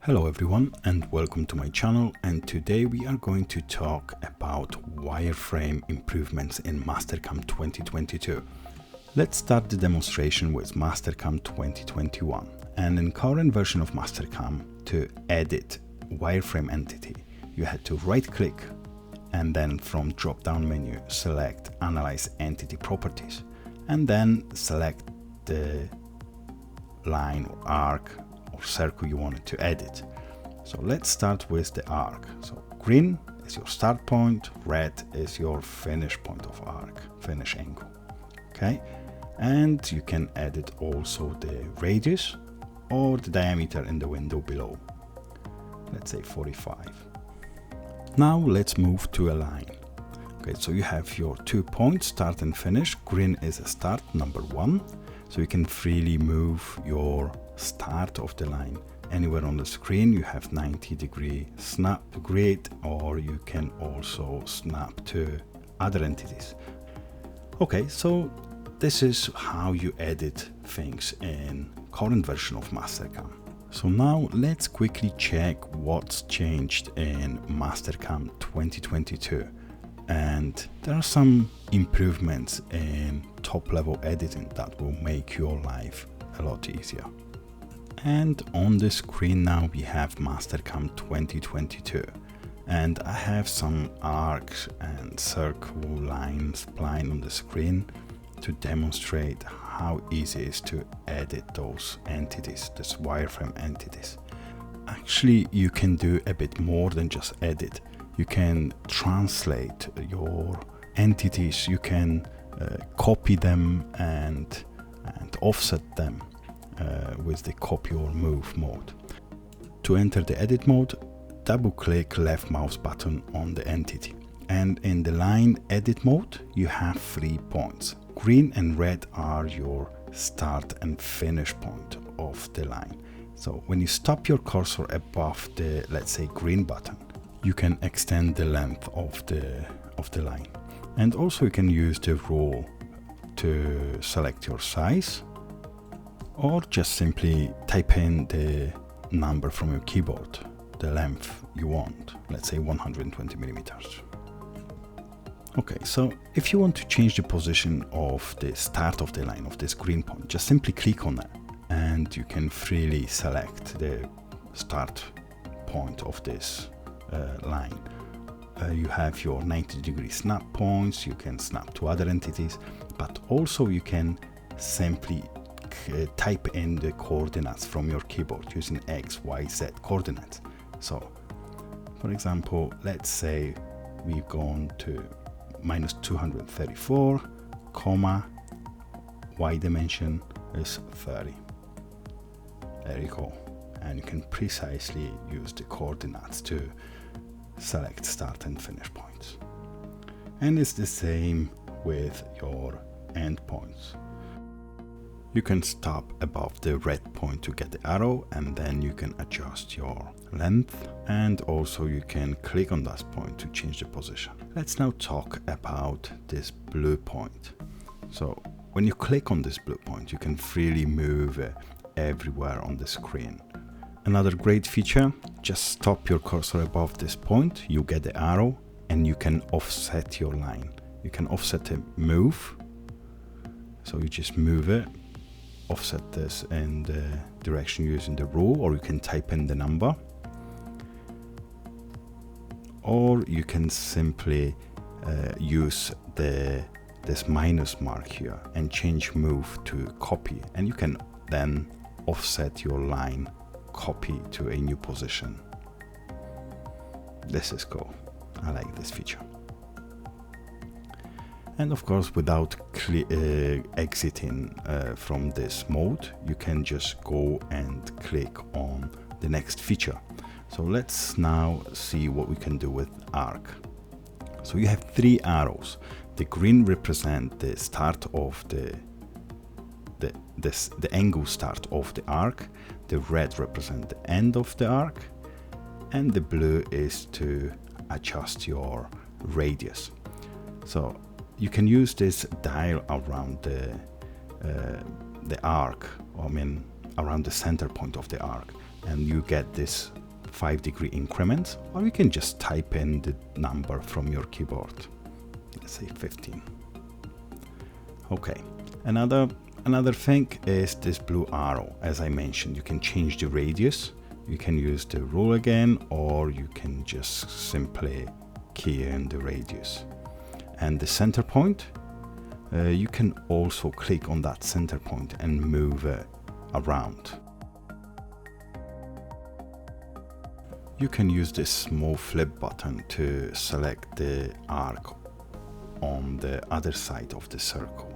Hello everyone and welcome to my channel, and today we are going to talk about wireframe improvements in Mastercam 2022. Let's start the demonstration with Mastercam 2021. And in current version of Mastercam, to edit wireframe entity, you had to right click and then from drop down menu select Analyze Entity Properties and then select the line or arc or circle you wanted to edit. So let's start with the arc. So green is your start point, red is your finish point of arc, finish angle. Okay, and you can edit also the radius or the diameter in the window below. Let's say 45. Now let's move to a line. Okay, so you have your 2 points, start and finish. Green is a start, number 1. So you can freely move your start of the line anywhere on the screen. You have 90-degree snap grid, or you can also snap to other entities. Okay, so this is how you edit things in current version of Mastercam. So now let's quickly check what's changed in Mastercam 2022. And there are some improvements in top level editing that will make your life a lot easier. And on the screen now we have Mastercam 2022, and I have some arcs and circle lines spline on the screen to demonstrate how easy it is to edit those entities, these wireframe entities. Actually, you can do a bit more than just edit. You can translate your entities, you can copy them and offset them with the copy or move mode. To enter the edit mode, double click left mouse button on the entity. And in the line edit mode, you have 3 points. Green and red are your start and finish point of the line. So when you stop your cursor above the, let's say, green button, you can extend the length of the line. And also you can use the rule to select your size, or just simply type in the number from your keyboard, the length you want, let's say 120 millimeters. Okay, so if you want to change the position of the start of the line, of this green point, just simply click on it and you can freely select the start point of this line. You have your 90-degree snap points, you can snap to other entities, but also you can simply type in the coordinates from your keyboard using X, Y, Z coordinates. So, for example, let's say we've gone to minus 234, comma, Y dimension is 30. There you go. And you can precisely use the coordinates to select start and finish points. And it's the same with your end points. You can stop above the red point to get the arrow, and then you can adjust your length, and also you can click on that point to change the position. Let's now talk about this blue point. So when you click on this blue point, you can freely move everywhere on the screen. Another great feature, just stop your cursor above this point, you get the arrow, and you can offset your line. You can offset a move, so you just move it, offset this in the direction using the rule, or you can type in the number, or you can simply use this minus mark here and change move to copy, and you can then offset your line copy to a new position. This is cool. I like this feature. And of course, without exiting from this mode, you can just go and click on the next feature. So let's now see what we can do with arc. So you have 3 arrows. The green represent the start of the angle start of the arc, the red represent the end of the arc, and the blue is to adjust your radius. So you can use this dial around the arc, around the center point of the arc, and you get this 5-degree increment, or you can just type in the number from your keyboard. Let's say 15. Okay, another thing is this blue arrow. As I mentioned, you can change the radius. You can use the rule again, or you can just simply key in the radius. And the center point, you can also click on that center point and move it around. You can use this small flip button to select the arc on the other side of the circle,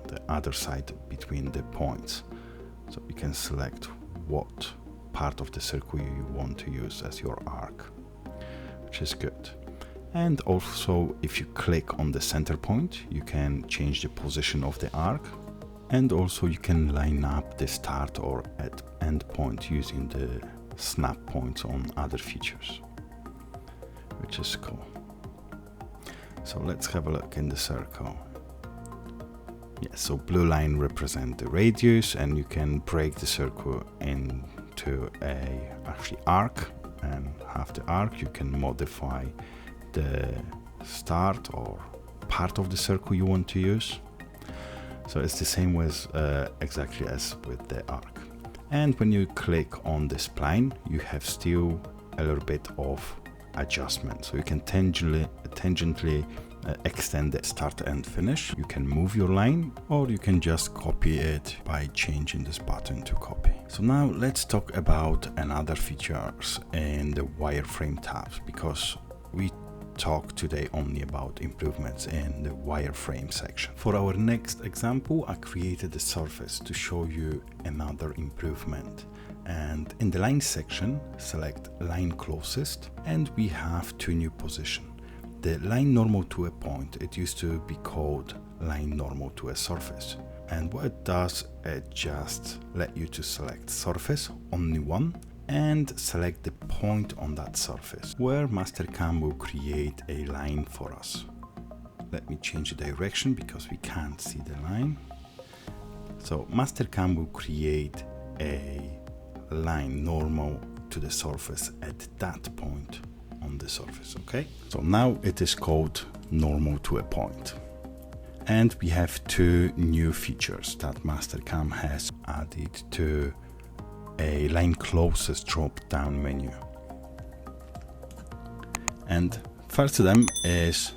the other side between the points. So you can select what part of the circle you want to use as your arc, which is good. And also, if you click on the center point, you can change the position of the arc, and also you can line up the start or end point using the snap points on other features, which is cool. So let's have a look in the circle. Yeah, so blue line represent the radius, and you can break the circle into a actually arc, and have the arc. You can modify the start or part of the circle you want to use. So it's the same with exactly as with the arc. And when you click on the spline, you have still a little bit of adjustment. So you can tangentially extend the start and finish. You can move your line, or you can just copy it by changing this button to copy. So now let's talk about another features in the wireframe tabs, because we talk today only about improvements in the wireframe section. For our next example, I created a surface to show you another improvement. And in the line section, select line closest, and we have two new positions. The line normal to a point, it used to be called line normal to a surface. And what it does, it just let you to select surface, only one, and select the point on that surface, where Mastercam will create a line for us. Let me change the direction because we can't see the line. So Mastercam will create a line normal to the surface at that point on the surface, okay? So now it is called normal to a point. And we have two new features that Mastercam has added to a line closest drop down menu. And first of them is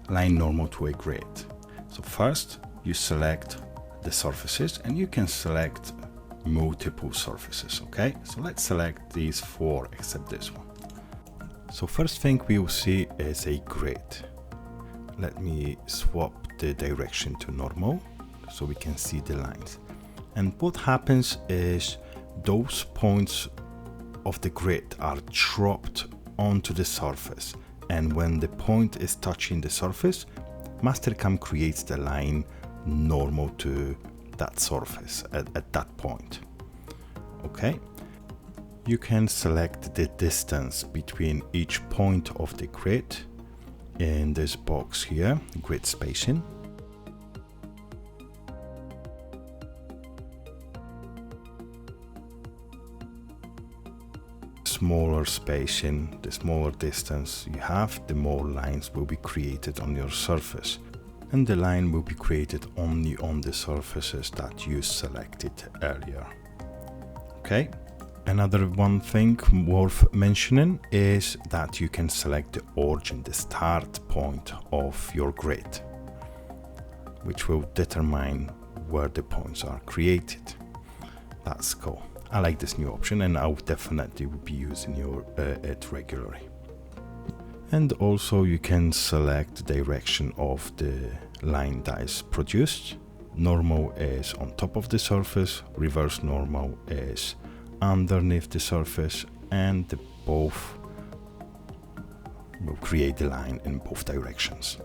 line normal to a grid. So first you select the surfaces, and you can select multiple surfaces, okay? So let's select these four except this one. So first thing we will see is a grid. Let me swap the direction to normal so we can see the lines. And what happens is those points of the grid are dropped onto the surface, and when the point is touching the surface, Mastercam creates the line normal to that surface at that point. Okay, you can select the distance between each point of the grid in this box here, grid spacing. Smaller spacing, the smaller distance you have, the more lines will be created on your surface, and the line will be created only on the surfaces that you selected earlier. Okay, another one thing worth mentioning is that you can select the origin, the start point of your grid, which will determine where the points are created. That's cool. I like this new option, and I would definitely be using it regularly. And also you can select the direction of the line that is produced. Normal is on top of the surface, reverse normal is underneath the surface, and both will create the line in both directions.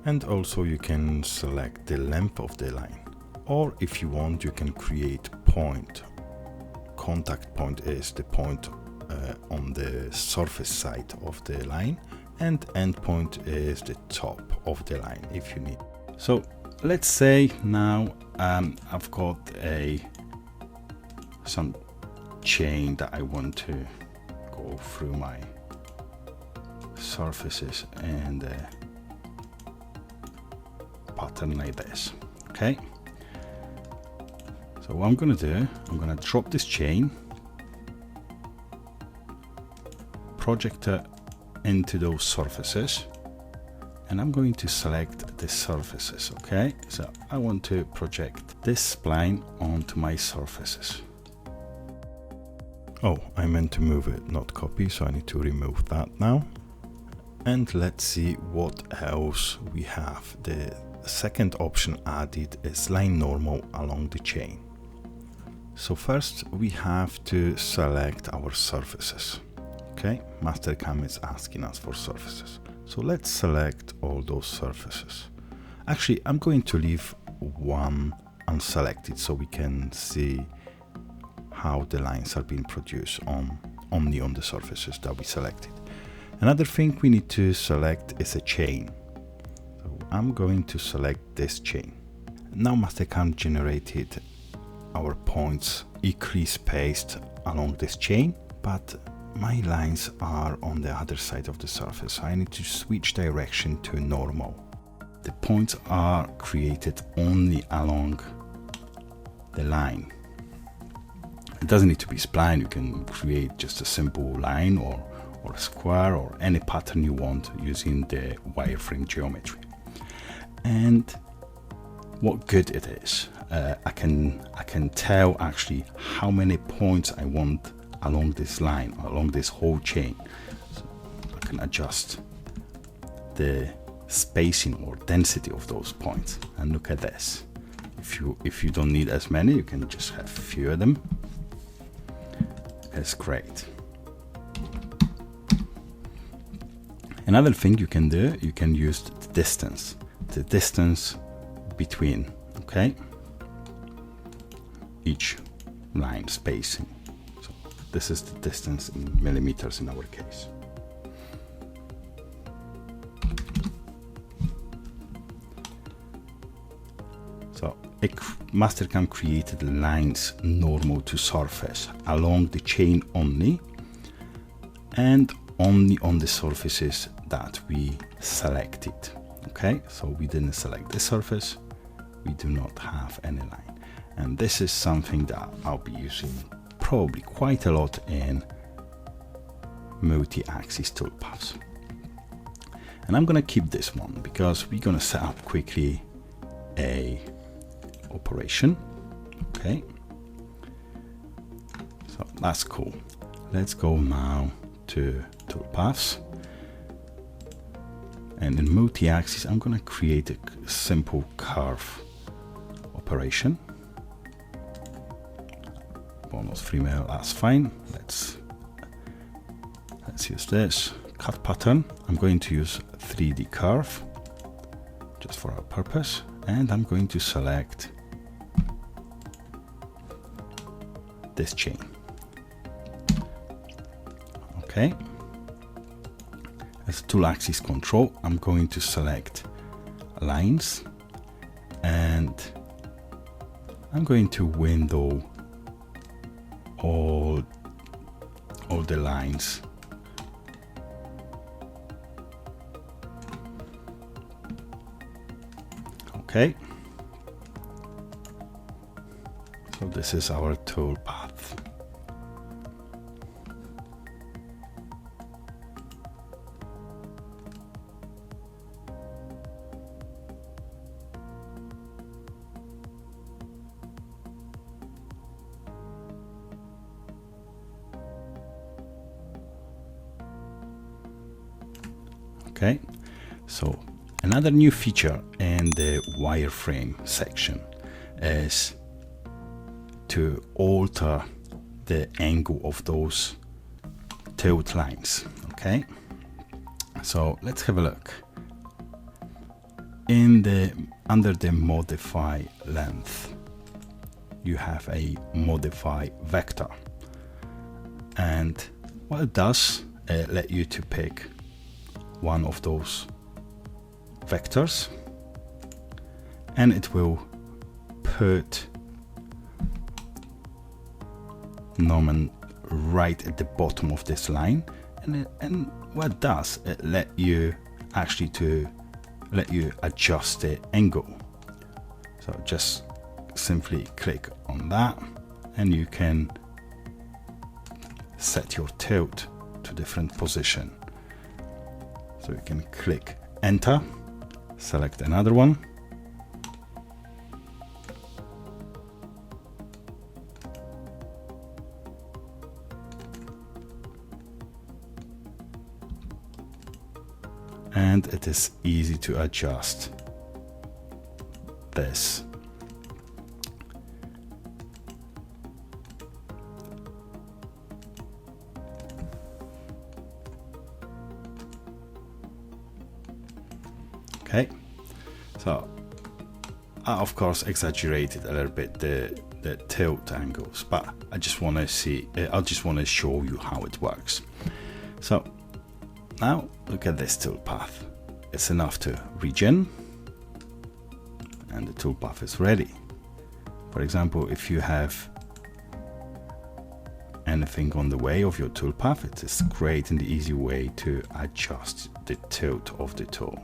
And also you can select the length of the line, or if you want, you can create point. Contact point is the point on the surface side of the line, and end point is the top of the line if you need. So let's say now I've got some chain that I want to go through my surfaces and pattern like this. Okay, so what I'm gonna do, I'm gonna drop this chain, project it into those surfaces, and I'm going to select the surfaces. Okay, so I want to project this spline onto my surfaces. Oh, I meant to move it, not copy, so I need to remove that now. And let's see what else we have. The second option added is line normal along the chain. So first we have to select our surfaces. Okay, Mastercam is asking us for surfaces. So let's select all those surfaces. Actually, I'm going to leave one unselected so we can see how the lines are being produced only on the surfaces that we selected. Another thing we need to select is a chain. So I'm going to select this chain. Now Mastercam generated our points equally spaced along this chain, but my lines are on the other side of the surface. So I need to switch direction to normal. The points are created only along the line. It doesn't need to be spline. You can create just a simple line or a square or any pattern you want using the wireframe geometry. And what good it is, I can tell actually how many points I want along this line, along this whole chain. So I can adjust the spacing or density of those points. And look at this. If you don't need as many, you can just have few of them. That's great. Another thing you can do, you can use the distance between, okay, each line spacing. So this is the distance in millimeters in our case. So Mastercam created lines normal to surface along the chain only, and only on the surfaces that we selected. Okay, so we didn't select this surface, we do not have any line. And this is something that I'll be using probably quite a lot in multi-axis toolpaths. And I'm gonna keep this one because we're gonna set up quickly a operation. Okay, so that's cool. Let's go now to toolpaths, and in multi-axis I'm going to create a simple curve operation. Bonus 3 mil, that's fine. Let's use this cut pattern. I'm going to use 3D curve just for our purpose, and I'm going to select this chain. Okay, as tool axis control, I'm going to select lines, and I'm going to window all the lines. Okay, so this is our tool path. Okay, so another new feature in the wireframe section is to alter the angle of those tilt lines. Okay, so let's have a look. Under the modify length, you have a modify vector, and what it does, let you to pick one of those vectors, and it will put normal right at the bottom of this line, and what it does, it let you adjust the angle. So just simply click on that and you can set your tilt to different position. So you can click enter, select another one, and it is easy to adjust this. Okay, so I of course exaggerated a little bit the tilt angles, but I just want to show you how it works. So now look at this toolpath. It's enough to regen, and the toolpath is ready. For example, if you have anything on the way of your toolpath, it is great and easy way to adjust the tilt of the tool.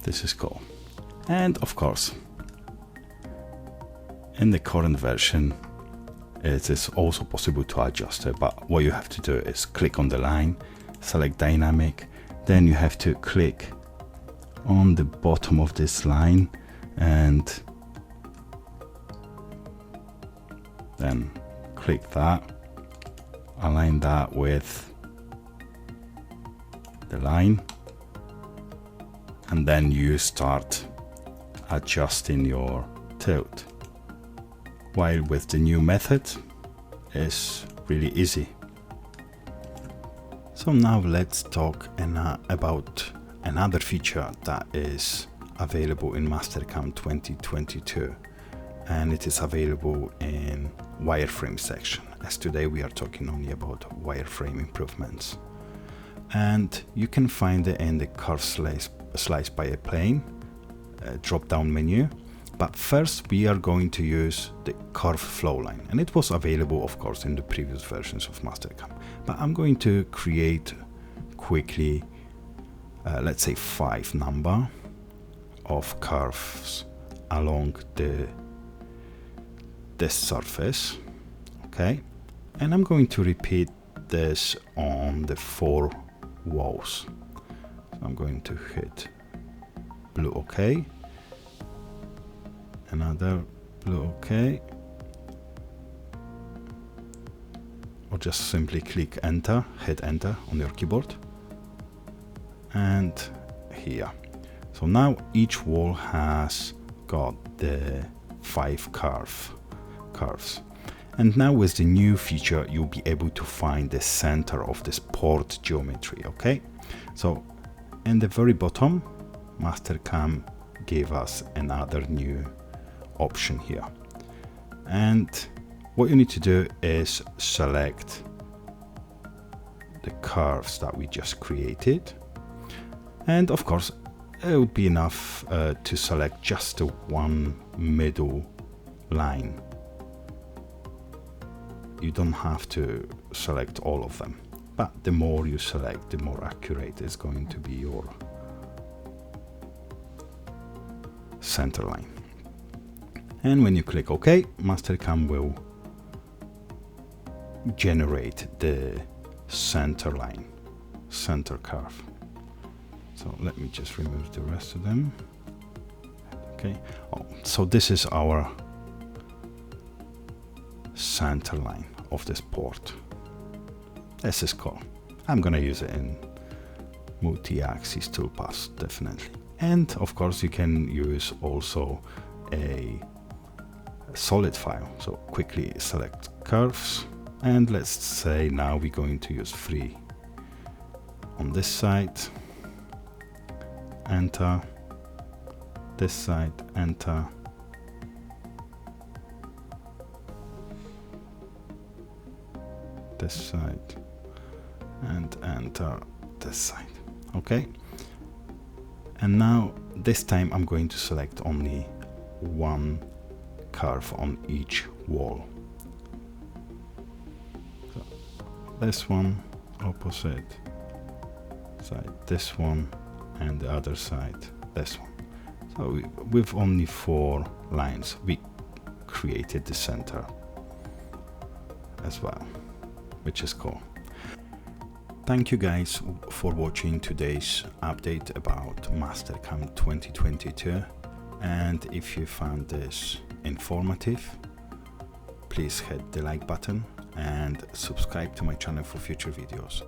This is cool. And of course, in the current version, it is also possible to adjust it, but what you have to do is click on the line, select dynamic, then you have to click on the bottom of this line and then click that, align that with the line, and then you start adjusting your tilt. While with the new method, it's really easy. So now let's talk about another feature that is available in Mastercam 2022, and it is available in wireframe section, as today we are talking only about wireframe improvements. And you can find it in the curve slice by a plane drop down menu, but first we are going to use the curve flow line, and it was available of course in the previous versions of Mastercam, but I'm going to create quickly let's say 5 number of curves along this surface. Okay, and I'm going to repeat this on the 4 walls. So I'm going to hit blue OK, another blue OK, or just simply click enter, hit enter on your keyboard, and here. So now each wall has got the 5 curves. And now with the new feature, you'll be able to find the center of this port geometry, okay? So in the very bottom, Mastercam gave us another new option here. And what you need to do is select the curves that we just created. And of course, it would be enough to select just the one middle line. You don't have to select all of them, but the more you select, the more accurate is going to be your center line. And when you click OK, Mastercam will generate the center line, center curve. So let me just remove the rest of them. Okay, so this is our center line of this port. This is cool. I'm gonna use it in multi-axis toolpaths, definitely. And of course you can use also a solid file. So quickly select curves, and let's say now we're going to use 3 on this side. enter, this side, enter, this side, and enter this side. Okay, and now this time I'm going to select only one curve on each wall. So this one, opposite side, this one, and the other side, this one. So with only 4 lines we created the center as well, which is cool. Thank you guys for watching today's update about Mastercam 2022, and if you found this informative, please hit the like button and subscribe to my channel for future videos.